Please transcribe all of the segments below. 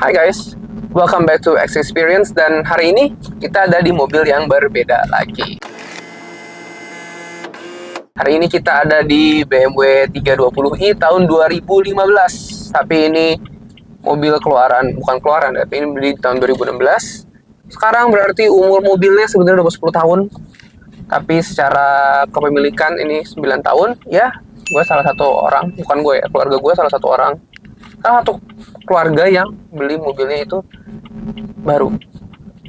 Hai guys, welcome back to X Experience dan hari ini kita ada di mobil yang berbeda lagi. Hari ini kita ada di BMW 320i tahun 2015. Tapi ini mobil bukan keluaran, tapi ini di tahun 2016. Sekarang berarti umur mobilnya sebenarnya udah 10 tahun. Tapi secara kepemilikan ini 9 tahun. Ya, gue salah satu orang, bukan gue ya, keluarga gue salah satu orang. Salah satu keluarga yang beli mobilnya itu baru.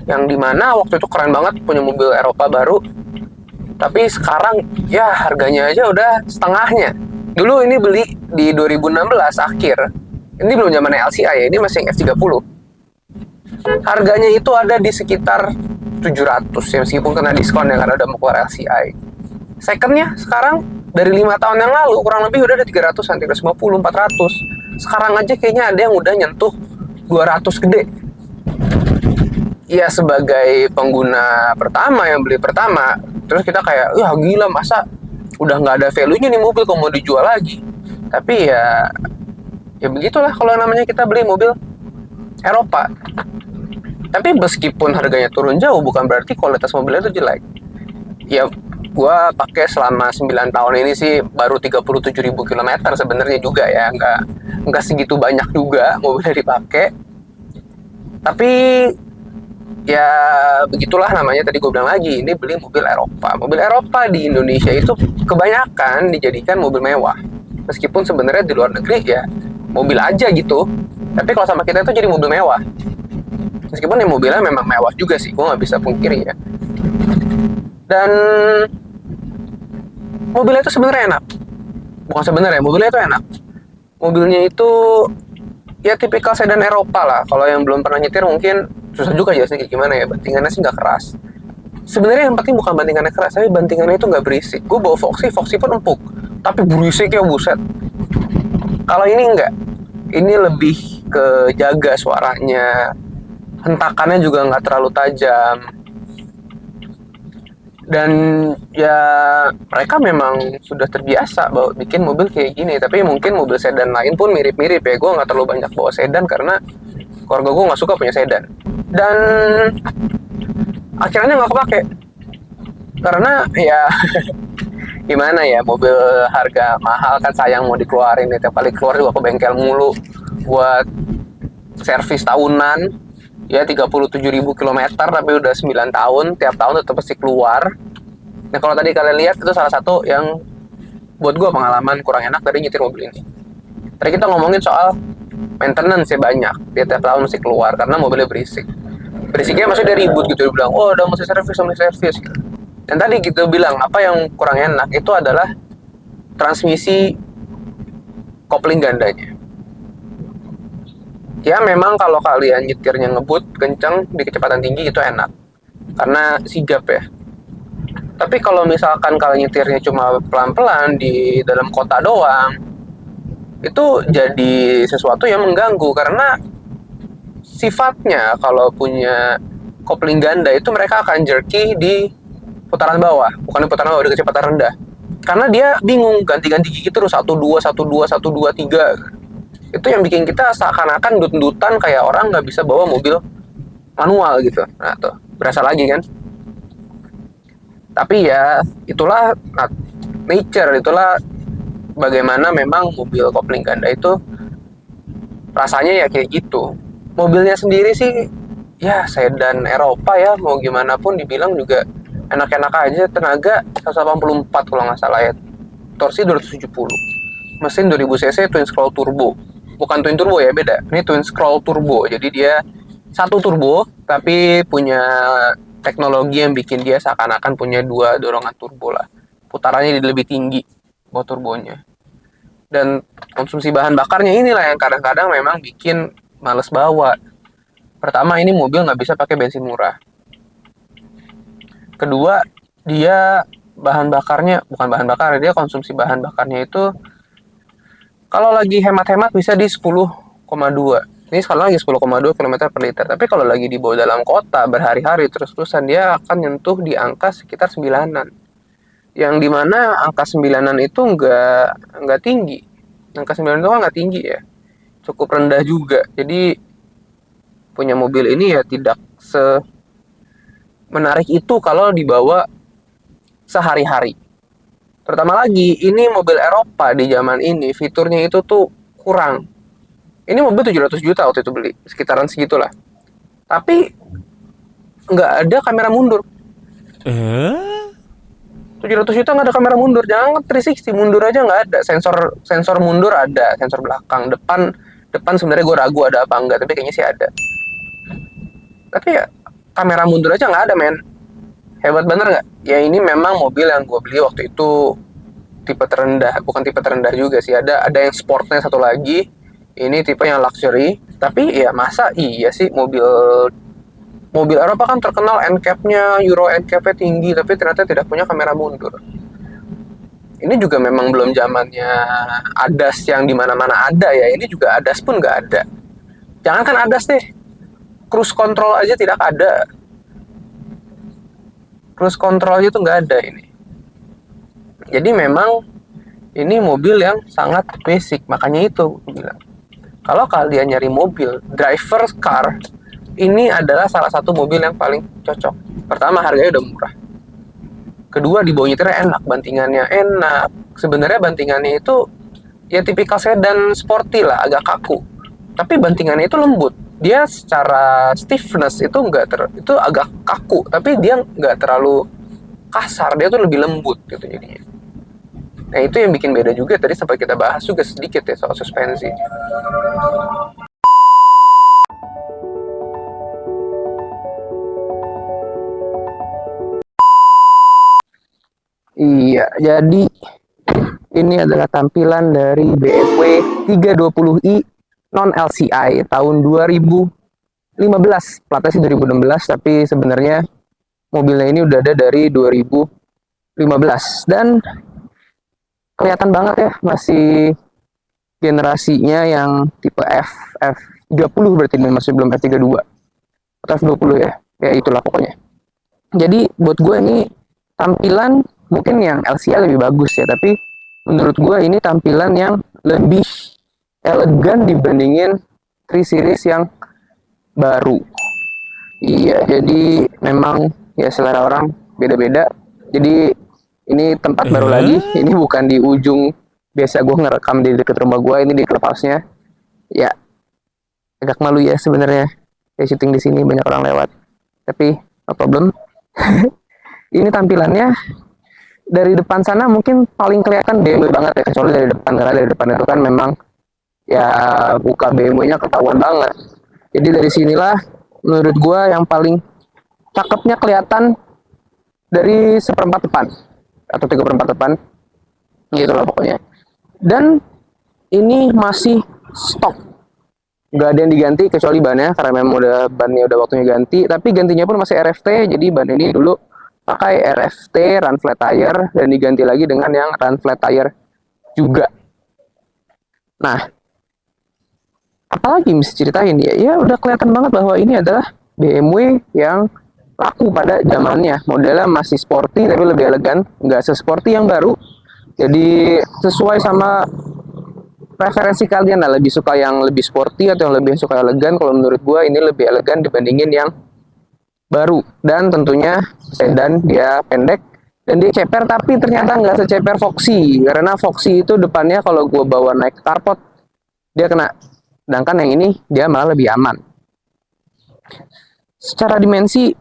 Yang dimana waktu itu keren banget punya mobil Eropa baru. Tapi sekarang ya harganya aja udah setengahnya. Dulu ini beli di 2016 akhir. Ini belum zaman LCI ya, ini masih yang F30. Harganya itu ada di sekitar 700 ya, meskipun kena diskon ya karena udah mau keluar LCI. Secondnya sekarang dari 5 tahun yang lalu kurang lebih udah ada 300-an, 350, 400. Sekarang aja kayaknya ada yang udah nyentuh 200 gede. Ya sebagai pengguna pertama yang beli pertama, terus kita kayak, ya gila masa udah nggak ada value-nya nih mobil kalau mau dijual lagi. Tapi ya begitulah kalau namanya kita beli mobil Eropa. Tapi meskipun harganya turun jauh, bukan berarti kualitas mobilnya itu jelek. Ya gue pakai selama 9 tahun ini sih baru 37.000 km sebenarnya juga ya, nggak segitu banyak juga mobilnya dipakai. Tapi ya begitulah namanya, tadi gue bilang lagi, ini beli mobil Eropa. Mobil Eropa di Indonesia itu kebanyakan dijadikan mobil mewah. Meskipun sebenarnya di luar negeri ya mobil aja gitu. Tapi kalau sama kita itu jadi mobil mewah. Meskipun ya mobilnya memang mewah juga sih, gue nggak bisa pungkiri ya. Dan mobilnya itu sebenarnya enak. Bukan sebenarnya, mobilnya itu enak. Mobilnya itu ya tipikal sedan Eropa lah. Kalau yang belum pernah nyetir mungkin susah juga jelasnya kayak gimana ya. Bantingannya sih nggak keras. Sebenarnya yang penting bukan bantingannya keras, tapi bantingannya itu nggak berisik. Gue bawa Foxy pun empuk, tapi berisiknya buset. Kalau ini enggak, ini lebih ke jaga suaranya, hentakannya juga nggak terlalu tajam. Dan ya mereka memang sudah terbiasa bawa bikin mobil kayak gini. Tapi mungkin mobil sedan lain pun mirip-mirip ya. Gue nggak terlalu banyak bawa sedan karena keluarga gue nggak suka punya sedan. Dan akhirnya nggak kepake karena ya gimana ya, mobil harga mahal kan sayang mau dikeluarin ya. Tiap kali keluar juga ke bengkel mulu buat servis tahunan. Ya 37.000 km tapi udah 9 tahun, tiap tahun tetap pasti keluar. Nah kalau tadi kalian lihat itu salah satu yang buat gue pengalaman kurang enak dari nyetir mobil ini. Tadi kita ngomongin soal maintenance ya, banyak, dia tiap tahun mesti keluar karena mobilnya berisik. Berisiknya maksudnya dia ribut gitu, dia bilang, oh udah mesti servis. Dan tadi gitu bilang, apa yang kurang enak itu adalah transmisi kopling gandanya. Ya memang kalau kalian nyetirnya ngebut kenceng di kecepatan tinggi itu enak karena sigap ya. Tapi kalau misalkan kalian nyetirnya cuma pelan-pelan di dalam kota doang, itu jadi sesuatu yang mengganggu karena sifatnya kalau punya kopling ganda itu mereka akan jerky di putaran bawah, bukan di putaran bawah, di kecepatan rendah. Karena dia bingung ganti-ganti gigi terus 1-2, 1-2, 1-2, 3. Itu yang bikin kita seakan-akan dut-dutan kayak orang nggak bisa bawa mobil manual gitu. Nah tuh, berasa lagi kan. Tapi ya itulah nature, itulah bagaimana memang mobil kopling ganda itu rasanya ya kayak gitu. Mobilnya sendiri sih ya sedan Eropa ya, mau gimana pun dibilang juga enak-enak aja. Tenaga 184 kalau nggak salah ya, torsi 270, mesin 2000 cc twin scroll turbo. Bukan twin turbo ya, beda. Ini twin scroll turbo. Jadi dia satu turbo tapi punya teknologi yang bikin dia seakan-akan punya 2 dorongan turbo lah. Putarannya lebih tinggi buat turbonya. Dan konsumsi bahan bakarnya inilah yang kadang-kadang memang bikin males bawa. Pertama, ini mobil nggak bisa pakai bensin murah. Kedua, dia bukan bahan bakar, dia konsumsi bahan bakarnya itu kalau lagi hemat-hemat bisa di 10,2. Ini sekarang lagi 10,2 km per liter. Tapi kalau lagi dibawa dalam kota berhari-hari terus-terusan, dia akan nyentuh di angka sekitar 9-an. Yang dimana angka 9-an itu nggak tinggi. Angka 9 itu kan nggak tinggi ya. Cukup rendah juga. Jadi punya mobil ini ya tidak menarik itu kalau dibawa sehari-hari. Terutama lagi, ini mobil Eropa di zaman ini, fiturnya itu tuh kurang. Ini mobil 700 juta waktu itu beli, sekitaran segitulah. Tapi nggak ada kamera mundur. 700 juta nggak ada kamera mundur, jangan 360 mundur aja nggak ada. Sensor mundur ada, sensor belakang, depan sebenarnya gue ragu ada apa enggak, tapi kayaknya sih ada. Tapi ya kamera mundur aja nggak ada, men. Hebat bener nggak? Ya ini memang mobil yang gue beli waktu itu tipe terendah, bukan tipe terendah juga sih. Ada yang sportnya satu lagi. Ini tipe yang luxury. Tapi ya masa iya sih mobil Eropa kan terkenal NCAP-nya, Euro NCAP-nya tinggi, tapi ternyata tidak punya kamera mundur. Ini juga memang belum zamannya ADAS yang dimana-mana ada ya. Ini juga ADAS pun nggak ada. Jangankan ADAS deh, cruise control aja tidak ada. Cruise control aja tuh nggak ada ini. Jadi memang ini mobil yang sangat basic. Makanya itu aku bilang, kalau kalian nyari mobil driver's car, ini adalah salah satu mobil yang paling cocok. Pertama, harganya udah murah. Kedua, dibawa nyetirnya enak, bantingannya enak. Sebenarnya bantingannya itu ya tipikal sedan sporty lah, agak kaku. Tapi bantingannya itu lembut. Dia secara stiffness itu itu agak kaku, tapi dia nggak terlalu kasar. Dia tuh lebih lembut gitu jadinya. Nah itu yang bikin beda juga. Tadi sempat kita bahas juga sedikit ya soal suspensi. Iya, jadi ini adalah tampilan dari BMW 320i non LCI tahun 2015. Platnya sih 2016, tapi sebenarnya mobilnya ini udah ada dari 2015 dan kelihatan banget ya masih generasinya yang tipe F30 berarti ini masih belum F32 atau F20 ya. Ya itulah pokoknya. Jadi buat gue ini tampilan mungkin yang LCI lebih bagus ya, tapi menurut gue ini tampilan yang lebih elegan dibandingin 3 Series yang baru. Iya, jadi memang ya selera orang beda-beda. Jadi ini tempat baru lagi, ini bukan di ujung biasa gue ngerekam di dekat rumah gue, ini di clubhouse-nya. Ya agak malu ya sebenarnya, kayak syuting di sini banyak orang lewat. Tapi no problem. Ini tampilannya dari depan sana mungkin paling kelihatan BMW banget ya, kecuali dari depan, karena dari depan itu kan memang ya buka BMW-nya ketahuan banget. Jadi dari sinilah menurut gue yang paling cakepnya kelihatan dari 1/4 depan atau 3/4 depan gitu lah pokoknya. Dan ini masih stok, nggak ada yang diganti kecuali bannya, karena memang bannya udah waktunya ganti. Tapi gantinya pun masih RFT, jadi ban ini dulu pakai RFT run flat tire dan diganti lagi dengan yang run flat tire juga. Nah, apalagi mesti ceritain ya? Ya udah kelihatan banget bahwa ini adalah BMW yang laku pada zamannya. Modelnya masih sporty tapi lebih elegan, nggak sesporty yang baru. Jadi sesuai sama preferensi kalian lah, lebih suka yang lebih sporty atau yang lebih suka elegan. Kalau menurut gue ini lebih elegan dibandingin yang baru. Dan tentunya sedan, dia pendek dan dia ceper, tapi ternyata nggak seceper Foxy, karena Foxy itu depannya kalau gue bawa naik carport dia kena, sedangkan yang ini dia malah lebih aman. Secara dimensi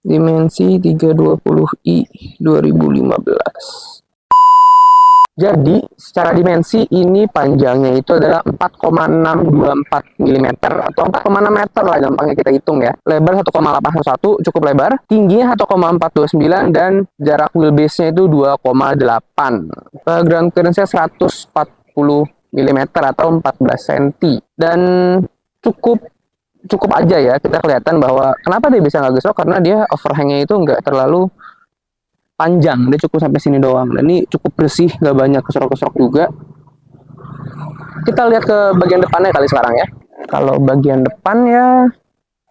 320i 2015. Jadi secara dimensi ini panjangnya itu adalah 4,624 mm atau 4,6 meter lah gampangnya kita hitung ya. Lebar 1,811 cukup lebar, tingginya 1,429 dan jarak wheelbase-nya itu 2,8. Ground clearance-nya 140 mm atau 14 cm. Dan cukup aja ya kita kelihatan bahwa kenapa dia bisa nggak gesrok, karena dia overhang-nya itu nggak terlalu panjang, dia cukup sampai sini doang. Dan ini cukup bersih, nggak banyak keserok-keserok juga. Kita lihat ke bagian depannya kali sekarang ya. Kalau bagian depan ya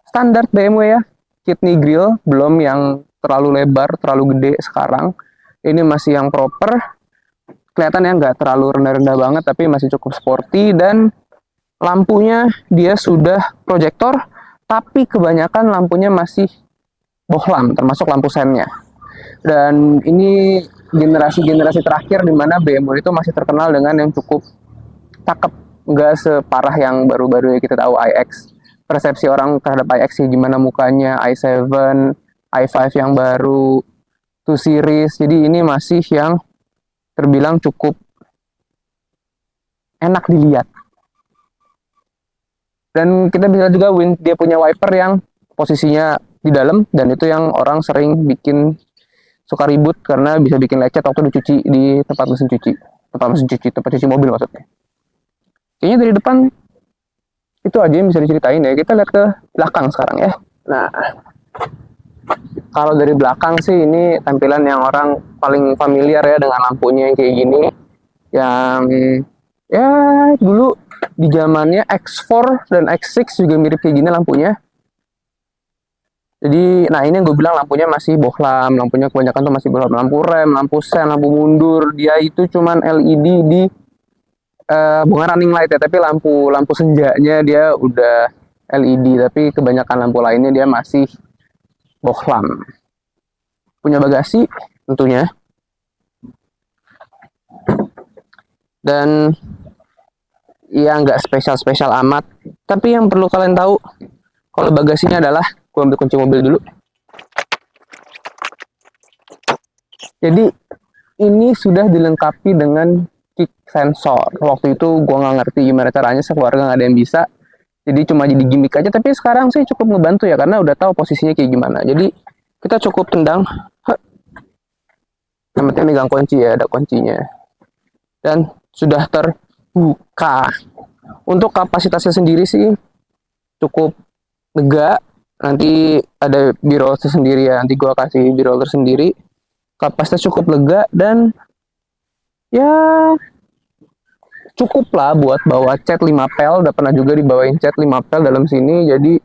standar BMW ya, kidney grill, belum yang terlalu lebar, terlalu gede sekarang. Ini masih yang proper. Kelihatannya nggak terlalu rendah-rendah banget, tapi masih cukup sporty. Dan lampunya dia sudah proyektor, tapi kebanyakan lampunya masih bohlam, termasuk lampu sennya. Dan ini generasi-generasi terakhir di mana BMW itu masih terkenal dengan yang cukup cakep, nggak separah yang baru-baru ya kita tahu iX. Persepsi orang terhadap iX sih gimana mukanya, i7, i5 yang baru, 2 series. Jadi ini masih yang terbilang cukup enak dilihat. Dan kita bisa juga dia punya wiper yang posisinya di dalam, dan itu yang orang sering bikin suka ribut karena bisa bikin lecet waktu dicuci di tempat mesin cuci. Tempat cuci mobil maksudnya. Kayaknya dari depan itu aja yang bisa diceritain ya. Kita lihat ke belakang sekarang ya. Nah, kalau dari belakang sih ini tampilan yang orang paling familiar ya dengan lampunya yang kayak gini. Yang ya dulu di zamannya X4 dan X6 juga mirip kayak gini lampunya. Jadi, nah ini yang gue bilang lampunya masih bohlam, lampunya kebanyakan tuh masih bohlam, lampu rem, lampu sen, lampu mundur, dia itu cuman LED di bukan running light ya, tapi lampu senjanya dia udah LED, tapi kebanyakan lampu lainnya dia masih bohlam. Punya bagasi tentunya. Dan ya nggak spesial amat, tapi yang perlu kalian tahu kalau bagasinya adalah, gue ambil kunci mobil dulu. Jadi ini sudah dilengkapi dengan kick sensor. Waktu itu gue nggak ngerti gimana caranya, sekeluarga nggak ada yang bisa. Jadi cuma jadi gimmick aja, tapi sekarang sih cukup ngebantu ya, karena udah tahu posisinya kayak gimana. Jadi kita cukup tendang, yang penting megang kunci ya, ada kuncinya. Dan sudah terbuka. Untuk kapasitasnya sendiri sih cukup lega. Nanti ada b-roll tersendiri ya, nanti gue kasih b-roll tersendiri. Kapasitas cukup lega dan ya cukup lah buat bawa cat 5 pel. Udah pernah juga dibawain cat 5 pel dalam sini. Jadi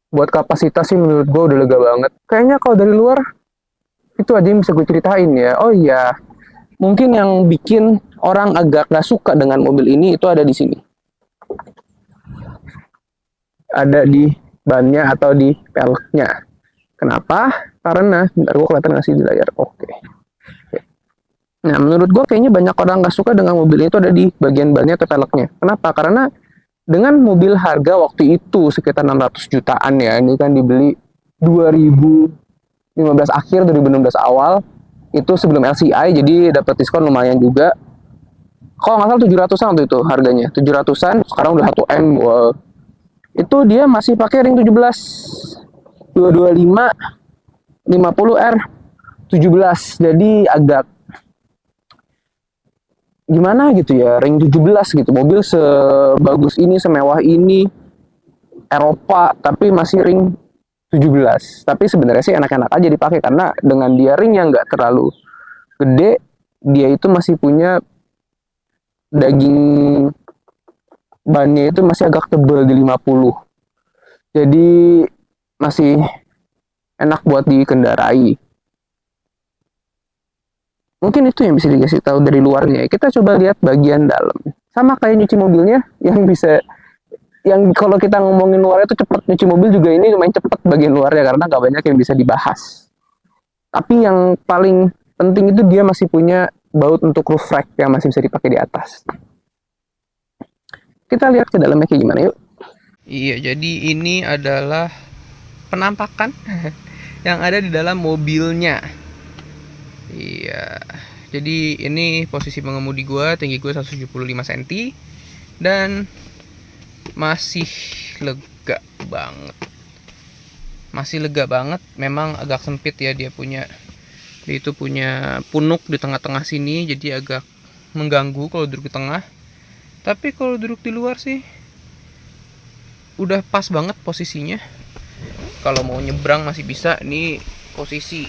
buat kapasitas sih menurut gue udah lega banget. Kayaknya kalau dari luar itu aja yang bisa gue ceritain ya. Oh iya, mungkin yang bikin orang agak gak suka dengan mobil ini itu ada di sini. Ada di bannya atau di peleknya. Kenapa? Karena, bentar gue kelihatan nggak sih di layar? Oke. Nah, menurut gue kayaknya banyak orang nggak suka dengan mobil itu ada di bagian bannya atau peleknya. Kenapa? Karena dengan mobil harga waktu itu sekitar 600 jutaan ya, ini kan dibeli 2015 akhir, 2016 awal, itu sebelum LCI, jadi dapat diskon lumayan juga. Kalau nggak salah 700-an waktu itu harganya, 700-an, sekarang udah 1M. Wow. Itu dia masih pakai ring 17 225 50R 17, jadi agak gimana gitu ya, ring 17 gitu, mobil sebagus ini, semewah ini, Eropa, tapi masih ring 17. Tapi sebenarnya sih enak-enak aja dipakai, karena dengan dia ring yang nggak terlalu gede, dia itu masih punya daging bannya itu masih agak tebal di 50. Jadi masih enak buat dikendarai. Mungkin itu yang bisa dikasih tahu dari luarnya. Kita coba lihat bagian dalam. Sama kayak nyuci mobilnya, yang bisa, yang kalau kita ngomongin luarnya itu cepat, nyuci mobil juga ini lumayan cepat bagian luarnya karena nggak banyak yang bisa dibahas. Tapi yang paling penting itu dia masih punya baut untuk roof rack yang masih bisa dipakai di atas. Kita lihat ke dalamnya kayak gimana yuk. Iya, jadi ini adalah penampakan yang ada di dalam mobilnya. Iya, jadi ini posisi pengemudi gue, tinggi gue 175 cm dan masih lega banget. Masih lega banget, memang agak sempit ya, dia itu punya punuk di tengah-tengah sini, jadi agak mengganggu kalau duduk di tengah. Tapi kalau duduk di luar sih udah pas banget posisinya. Kalau mau nyebrang masih bisa. Ini posisi,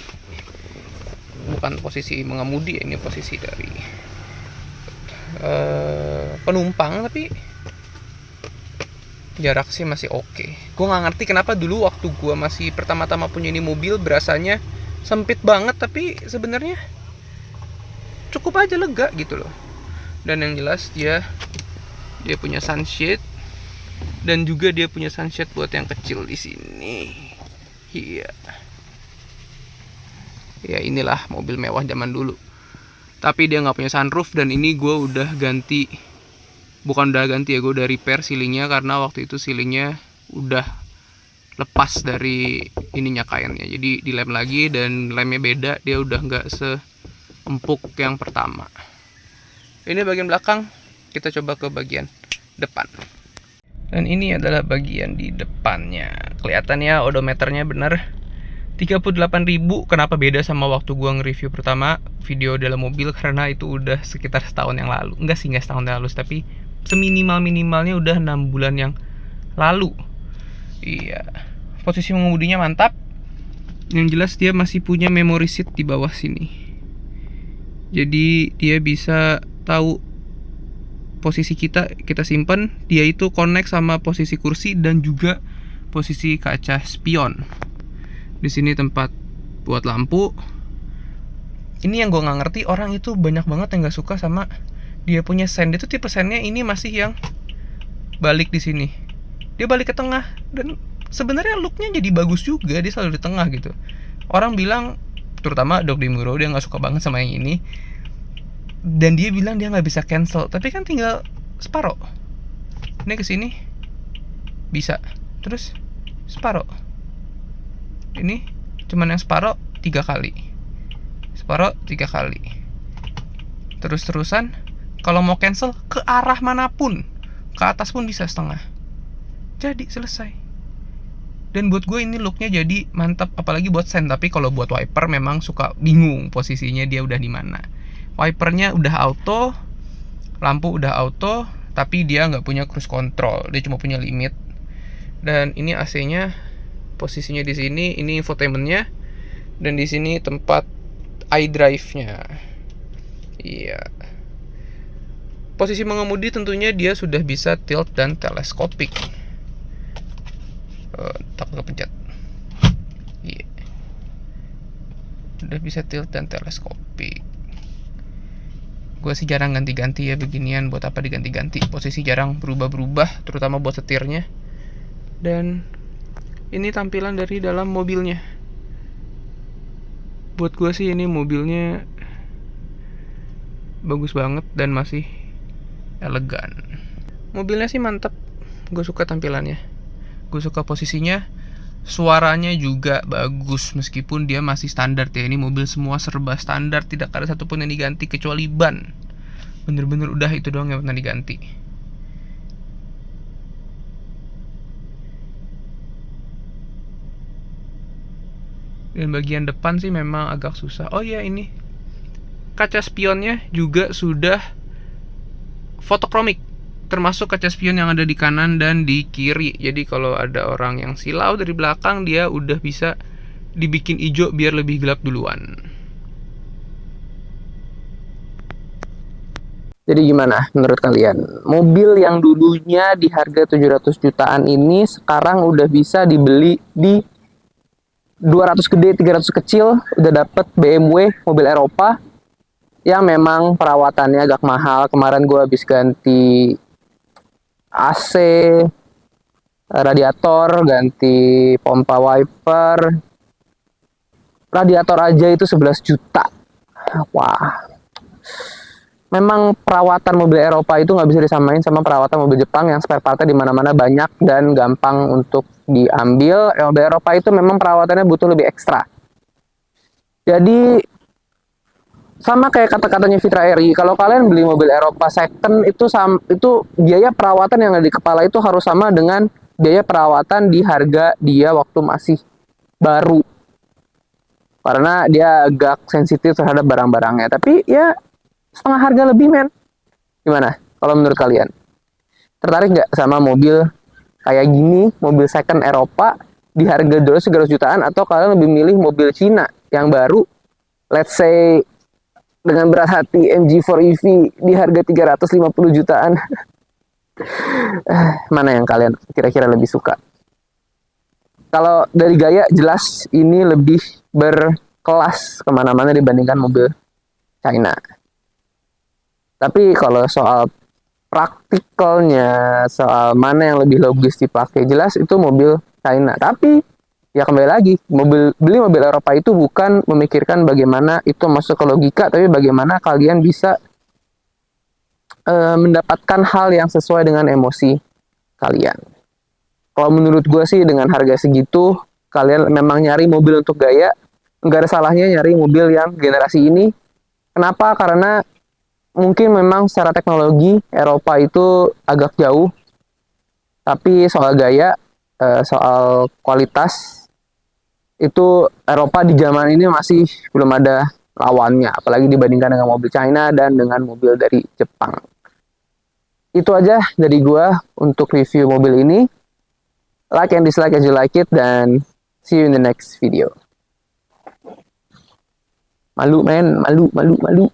bukan posisi mengemudi, ini posisi dari penumpang, tapi jarak sih masih oke. Gue nggak ngerti kenapa dulu waktu gue masih pertama-tama punya ini mobil berasanya sempit banget, tapi sebenarnya cukup aja lega gitu loh. Dan yang jelas dia punya sunshade Dan juga dia punya sunshade buat yang kecil di sini. Iya. Ya inilah mobil mewah zaman dulu. Tapi dia nggak punya sunroof, dan ini gue udah ganti. Bukan udah ganti ya, gue udah repair silingnya karena waktu itu silingnya udah lepas dari ininya kainnya. Jadi dilem lagi dan lemnya beda, dia udah nggak seempuk yang pertama. Ini bagian belakang, kita coba ke bagian depan. Dan ini adalah bagian di depannya. Kelihatan ya odometernya benar 38.000. Kenapa beda sama waktu gua nge-review pertama video dalam mobil? Karena itu udah sekitar setahun yang lalu. Enggak setahun yang lalu, tapi seminimal-minimalnya udah 6 bulan yang lalu. Iya. Posisi mengemudinya mantap. Yang jelas dia masih punya memory seat di bawah sini. Jadi dia bisa tahu posisi kita simpan, dia itu connect sama posisi kursi dan juga posisi kaca spion. Di sini tempat buat lampu. Ini yang gue nggak ngerti, orang itu banyak banget yang nggak suka sama dia punya sen. Dia tuh tipe sennya ini masih yang balik di sini. Dia balik ke tengah, dan sebenarnya looknya jadi bagus juga. Dia selalu di tengah gitu. Orang bilang, terutama Dog Dimuro, dia nggak suka banget sama yang ini. Dan dia bilang dia nggak bisa cancel, tapi kan tinggal separoh. Ini ke sini bisa, terus separoh. Ini cuman yang separoh 3 kali, separoh 3 kali, terus-terusan. Kalau mau cancel ke arah manapun, ke atas pun bisa setengah. Jadi selesai. Dan buat gue ini looknya jadi mantap, apalagi buat sen. Tapi kalau buat wiper memang suka bingung posisinya dia udah di mana. Wipernya udah auto, lampu udah auto, tapi dia nggak punya cruise control, dia cuma punya limit. Dan ini AC-nya posisinya di sini, ini infotainmentnya, dan di sini tempat iDrive-nya. Iya. Posisi mengemudi tentunya dia sudah bisa tilt dan teleskopik. Takut kepencet. Iya. Udah bisa tilt dan teleskopik. Gue sih jarang ganti-ganti ya beginian. Buat apa diganti-ganti? Posisi jarang berubah-berubah, terutama buat setirnya. Dan ini tampilan dari dalam mobilnya. Buat gue sih ini mobilnya bagus banget dan masih elegan. Mobilnya sih mantap. Gue suka tampilannya, gue suka posisinya. Suaranya juga bagus meskipun dia masih standar ya. Ini mobil semua serba standar, tidak ada satupun yang diganti kecuali ban. Bener-bener udah itu doang yang pernah diganti. Dan bagian depan sih memang agak susah. Oh ya, ini kaca spionnya juga sudah fotokromik, termasuk kaca spion yang ada di kanan dan di kiri. Jadi kalau ada orang yang silau dari belakang, dia udah bisa dibikin hijau biar lebih gelap duluan. Jadi gimana menurut kalian? Mobil yang dulunya di harga 700 jutaan ini sekarang udah bisa dibeli di 200 gede, 300 kecil. Udah dapet BMW mobil Eropa yang memang perawatannya agak mahal. Kemarin gue habis ganti AC, radiator, ganti pompa wiper. Radiator aja itu 11 juta. Wah. Memang perawatan mobil Eropa itu nggak bisa disamain sama perawatan mobil Jepang yang spare partnya di mana-mana banyak dan gampang untuk diambil. Mobil Eropa itu memang perawatannya butuh lebih ekstra. Jadi sama kayak kata-katanya Fitra Eri, kalau kalian beli mobil Eropa second itu biaya perawatan yang ada di kepala itu harus sama dengan biaya perawatan di harga dia waktu masih baru. Karena dia agak sensitif terhadap barang-barangnya. Tapi ya setengah harga lebih, men. Gimana kalau menurut kalian? Tertarik nggak sama mobil kayak gini, mobil second Eropa di harga 200 jutaan, atau kalian lebih milih mobil Cina yang baru, let's say dengan berat hati MG4 EV di harga 350 jutaan? Mana yang kalian kira-kira lebih suka? Kalau dari gaya jelas ini lebih berkelas kemana-mana dibandingkan mobil China. Tapi kalau soal praktikalnya soal mana yang lebih logis dipakai, jelas itu mobil China. Tapi ya kembali lagi, beli mobil Eropa itu bukan memikirkan bagaimana itu masuk ke logika, tapi bagaimana kalian bisa mendapatkan hal yang sesuai dengan emosi kalian. Kalau menurut gue sih dengan harga segitu, kalian memang nyari mobil untuk gaya, nggak ada salahnya nyari mobil yang generasi ini. Kenapa? Karena mungkin memang secara teknologi Eropa itu agak jauh, tapi soal gaya, soal kualitas, itu Eropa di zaman ini masih belum ada lawannya, apalagi dibandingkan dengan mobil China dan dengan mobil dari Jepang. Itu aja dari gua untuk review mobil ini. Like and dislike as you like it, dan see you in the next video. Malu men, malu.